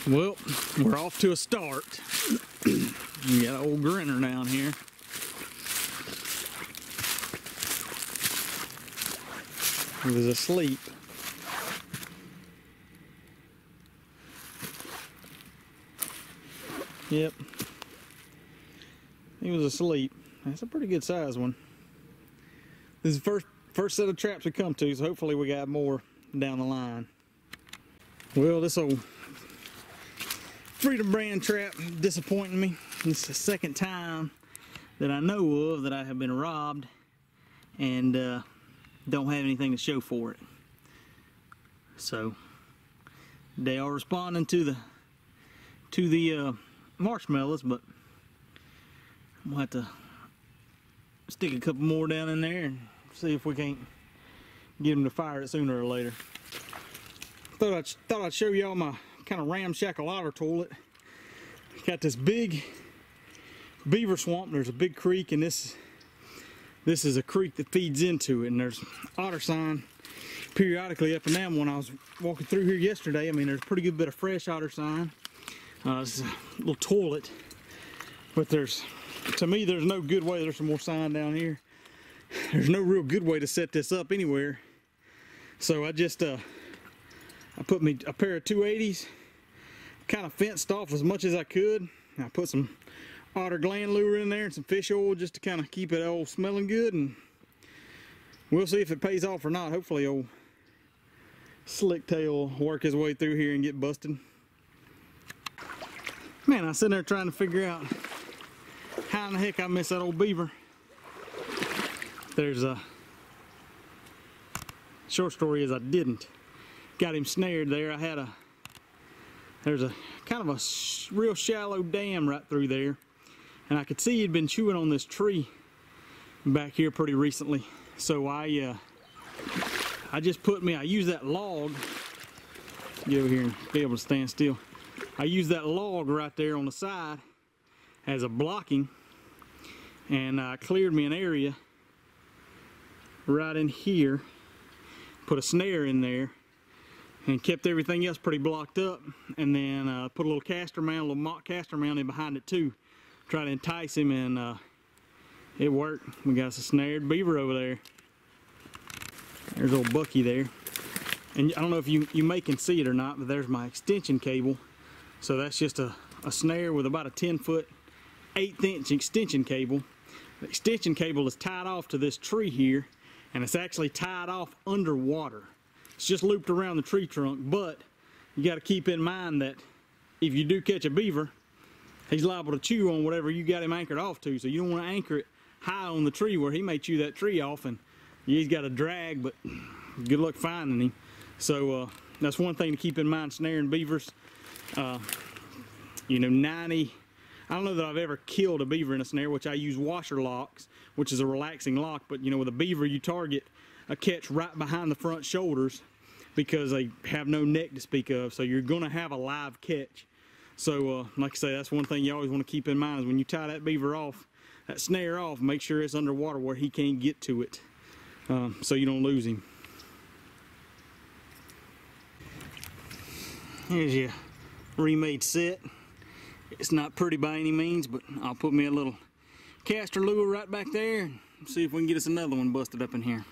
Well, we're off to a start. We got an old grinner down here. He was asleep. Yep. He was asleep. That's a pretty good size one. This is the first set of traps we come to, so hopefully we got more down the line. Well, this old Freedom brand trap disappointing me. This is the second time that I know of that I have been robbed and don't have anything to show for it. So they are responding to the marshmallows, but I'm gonna have to stick a couple more down in there and see if we can't get them to fire it sooner or later. Thought I'd show y'all my kind of ramshackle otter toilet. Got this big beaver swamp. There's a big creek, and this is a creek that feeds into it, and there's otter sign periodically up and down. When I was walking through here yesterday, I mean, there's a pretty good bit of fresh otter sign. This is a little toilet, but to me, there's no good way. There's some more sign down here. There's no real good way to set this up anywhere. So I just I put me a pair of 280s, kind of fenced off as much as I could. I put some otter gland lure in there and some fish oil just to kind of keep it all smelling good, and we'll see if it pays off or not. Hopefully old slick tail will work his way through here and get busted. Man, I was sitting there trying to figure out how in the heck I missed that old beaver. There's a short story is I didn't. Got him snared there. There's a kind of a real shallow dam right through there, and I could see he'd been chewing on this tree back here pretty recently. So I used that log. Get over here and be able to stand still. I used that log right there on the side as a blocking, and I cleared me an area right in here, put a snare in there, and kept everything else pretty blocked up, and then put a little castor mount, a little mock castor mount in behind it too. Try to entice him, and it worked. We got a snared beaver over there. There's old Bucky there. And I don't know if you may can see it or not, but there's my extension cable. So that's just a snare with about a 10-foot, 1/8 inch extension cable. The extension cable is tied off to this tree here, and it's actually tied off underwater. It's just looped around the tree trunk, but you got to keep in mind that if you do catch a beaver, he's liable to chew on whatever you got him anchored off to. So you don't want to anchor it high on the tree where he may chew that tree off, and he's got a drag, but good luck finding him. So that's one thing to keep in mind snaring beavers. You know, I don't know that I've ever killed a beaver in a snare, which I use washer locks, which is a relaxing lock, but you know, with a beaver you target a catch right behind the front shoulders because they have no neck to speak of, so you're gonna have a live catch. So like I say, that's one thing you always want to keep in mind is when you tie that beaver off, that snare off, make sure it's underwater where he can't get to it, so you don't lose him. Here's your remade set. It's not pretty by any means, but I'll put me a little castor lure right back there and see if we can get us another one busted up in here.